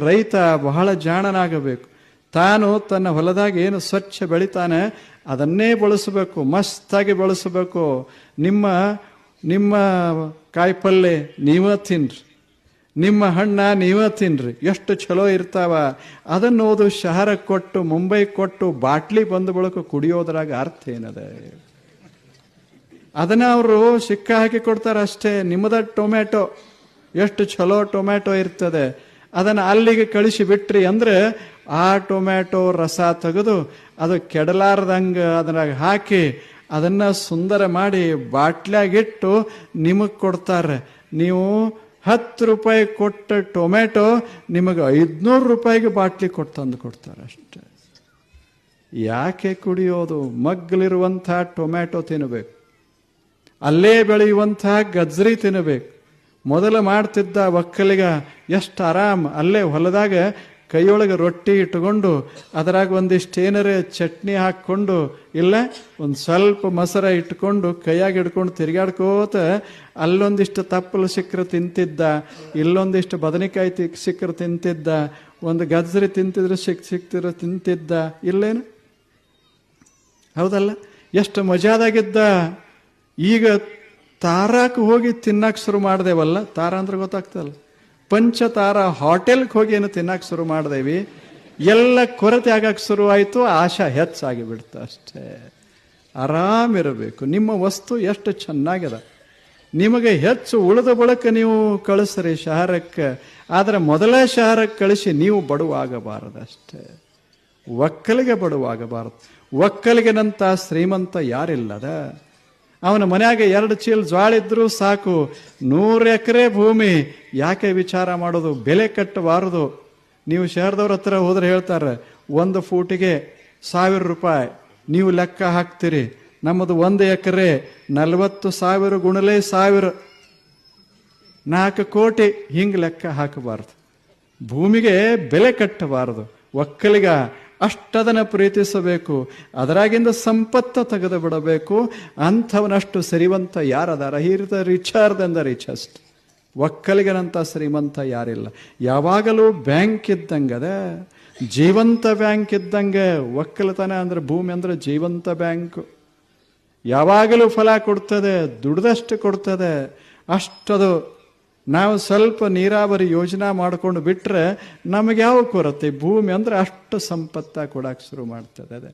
ರೈತ ಬಹಳ ಜಾಣನಾಗಬೇಕು. ತಾನು ತನ್ನ ಹೊಲದಾಗ ಏನು ಸ್ವಚ್ಛ ಬೆಳಿತಾನೆ ಅದನ್ನೇ ಬಳಸಬೇಕು, ಮಸ್ತಾಗಿ ಬಳಸಬೇಕು. ನಿಮ್ಮ ನಿಮ್ಮ ಕಾಯಿಪಲ್ಲೆ ನೀವ ತಿನ್ರಿ, ನಿಮ್ಮ ಹಣ್ಣ ನೀವ ತಿನ್ರಿ, ಎಷ್ಟು ಚಲೋ ಇರ್ತಾವ. ಅದನ್ನು ಓದು ಶಹರಕ್ಕೆ ಕೊಟ್ಟು ಮುಂಬೈ ಕೊಟ್ಟು ಬಾಟ್ಲಿ ಬಂದ ಬಳಕ ಕುಡಿಯೋದ್ರಾಗ ಅರ್ಥ ಏನದ? ಅದನ್ನ ಅವರು ಸಿಕ್ಕ ಹಾಕಿ ಕೊಡ್ತಾರೆ ಅಷ್ಟೇ. ನಿಮ್ಮದ ಟೊಮ್ಯಾಟೊ ಎಷ್ಟು ಚಲೋ ಟೊಮ್ಯಾಟೊ ಇರ್ತದೆ, ಅದನ್ನು ಅಲ್ಲಿಗೆ ಕಳಿಸಿ ಬಿಟ್ರಿ ಅಂದ್ರೆ ಆ ಟೊಮ್ಯಾಟೊ ರಸ ತೆಗೆದು ಅದು ಕೆಡಲಾರ್ದಂಗೆ ಅದ್ರಾಗ ಹಾಕಿ ಅದನ್ನ ಸುಂದರ ಮಾಡಿ ಬಾಟ್ಲಾಗಿಟ್ಟು ನಿಮಗೆ ಕೊಡ್ತಾರೆ. ನೀವು 10 ರೂಪಾಯಿ ಕೊಟ್ಟ ಟೊಮ್ಯಾಟೊ ನಿಮಗೆ 500 ರೂಪಾಯಿಗೆ ಬಾಟ್ಲಿ ಕೊಟ್ಟು ತಂದು ಕೊಡ್ತಾರೆ ಅಷ್ಟೆ. ಯಾಕೆ ಕುಡಿಯೋದು? ಮಗ್ಗಲಿರುವಂಥ ಟೊಮ್ಯಾಟೊ ತಿನ್ನಬೇಕು, ಅಲ್ಲೇ ಬೆಳೆಯುವಂಥ ಗಜ್ರಿ ತಿನ್ನಬೇಕು. ಮೊದಲು ಮಾಡ್ತಿದ್ದ ಒಕ್ಕಲಿಗ ಎಷ್ಟು ಆರಾಮ್, ಅಲ್ಲೇ ಹೊಲದಾಗ ಕೈಯೊಳಗೆ ರೊಟ್ಟಿ ಇಟ್ಕೊಂಡು ಅದರಾಗ ಒಂದಿಷ್ಟು ಏನರೇ ಚಟ್ನಿ ಹಾಕ್ಕೊಂಡು ಇಲ್ಲ ಒಂದು ಸ್ವಲ್ಪ ಮೊಸರ ಇಟ್ಕೊಂಡು ಕೈಯಾಗಿ ಹಿಡ್ಕೊಂಡು ತಿರುಗಾಡ್ಕೋತ ಅಲ್ಲೊಂದಿಷ್ಟು ತಪ್ಪಲು ಸಿಕ್ಕರೆ ತಿಂತಿದ್ದ, ಇಲ್ಲೊಂದಿಷ್ಟು ಬದನೆಕಾಯಿ ಸಿಕ್ಕರೆ ತಿಂತಿದ್ದ, ಒಂದು ಗಜ್ರಿ ತಿಂತಿದ್ರೆ ಸಿಕ್ತಿದ್ರೆ ತಿಂತಿದ್ದ. ಇಲ್ಲೇನು? ಹೌದಲ್ಲ? ಎಷ್ಟು ಮಜಾದಾಗಿದ್ದ. ಈಗ ತಾರಾಕ್ಕೆ ಹೋಗಿ ತಿನ್ನಕ್ಕೆ ಶುರು ಮಾಡ್ದೇವಲ್ಲ, ತಾರ ಅಂದ್ರೆ ಗೊತ್ತಾಗ್ತಲ್ಲ, ಪಂಚತಾರ ಹೋಟೆಲ್ಗೆ ಹೋಗಿ ಏನು ತಿನ್ನಕ್ಕೆ ಶುರು ಮಾಡ್ದೇವಿ, ಎಲ್ಲ ಕೊರತೆ ಆಗಕ್ಕೆ ಶುರು ಆಯಿತು, ಆಶಾ ಹೆಚ್ಚಾಗಿ ಬಿಡ್ತು ಅಷ್ಟೇ. ಆರಾಮಿರಬೇಕು. ನಿಮ್ಮ ವಸ್ತು ಎಷ್ಟು ಚೆನ್ನಾಗಿದೆ, ನಿಮಗೆ ಹೆಚ್ಚು ಉಳಿದ ಬಳಕ ನೀವು ಕಳಿಸ್ರಿ ಶಹರಕ್ಕೆ. ಆದರೆ ಮೊದಲೇ ಶಹರಕ್ಕೆ ಕಳಿಸಿ ನೀವು ಬಡವಾಗಬಾರದು ಅಷ್ಟೇ. ಒಕ್ಕಲಿಗೆ ಬಡವಾಗಬಾರದು. ಒಕ್ಕಲಿಗನಂತ ಶ್ರೀಮಂತ ಯಾರಿಲ್ಲದ. ಅವನ ಮನ್ಯಾಗ 2 ಚೀಲ ಜ್ವಾಳಿದ್ರು ಸಾಕು. 100 ಎಕರೆ ಭೂಮಿ ಯಾಕೆ ವಿಚಾರ ಮಾಡೋದು? ಬೆಲೆ ಕಟ್ಟಬಾರದು. ನೀವು ಶಹರದವ್ರ ಹತ್ರ ಹೋದ್ರೆ ಹೇಳ್ತಾರೆ 1 ಫೂಟಿಗೆ 1000 ರೂಪಾಯಿ ನೀವು ಲೆಕ್ಕ ಹಾಕ್ತೀರಿ. ನಮ್ಮದು 1 ಎಕರೆ 40,000 ಗುಣಲೇ 1000, 4 ಕೋಟಿ. ಹಿಂಗೆ ಲೆಕ್ಕ ಹಾಕಬಾರ್ದು. ಭೂಮಿಗೆ ಬೆಲೆ ಕಟ್ಟಬಾರದು. ಒಕ್ಕಲಿಗ ಅಷ್ಟದನ್ನ ಪ್ರೀತಿಸಬೇಕು, ಅದರಾಗಿಂದ ಸಂಪತ್ತ ತೆಗೆದು ಬಿಡಬೇಕು. ಅಂಥವನಷ್ಟು ಶ್ರೀಮಂತ ಯಾರದಾರ? Here the richer than the richest. ಒಕ್ಕಲಿಗನಂತ ಶ್ರೀಮಂತ ಯಾರಿಲ್ಲ. ಯಾವಾಗಲೂ ಬ್ಯಾಂಕ್ ಇದ್ದಂಗದ, ಜೀವಂತ ಬ್ಯಾಂಕ್ ಇದ್ದಂಗೆ. ಒಕ್ಕಲತನ ಅಂದ್ರೆ ಭೂಮಿ ಅಂದ್ರೆ ಜೀವಂತ ಬ್ಯಾಂಕು. ಯಾವಾಗಲೂ ಫಲ ಕೊಡ್ತದೆ, ದುಡ್ದಷ್ಟು ಕೊಡ್ತದೆ. ಅಷ್ಟದು ನಾವು ಸ್ವಲ್ಪ ನೀರಾವರಿ ಯೋಜನಾ ಮಾಡ್ಕೊಂಡು ಬಿಟ್ರೆ ನಮಗೆ ಯಾವ ಕೊರತೆ? ಭೂಮಿ ಅಂದ್ರೆ ಅಷ್ಟು ಸಂಪತ್ತ ಕೊಡಕ್ಕೆ ಶುರು ಮಾಡ್ತದೆ.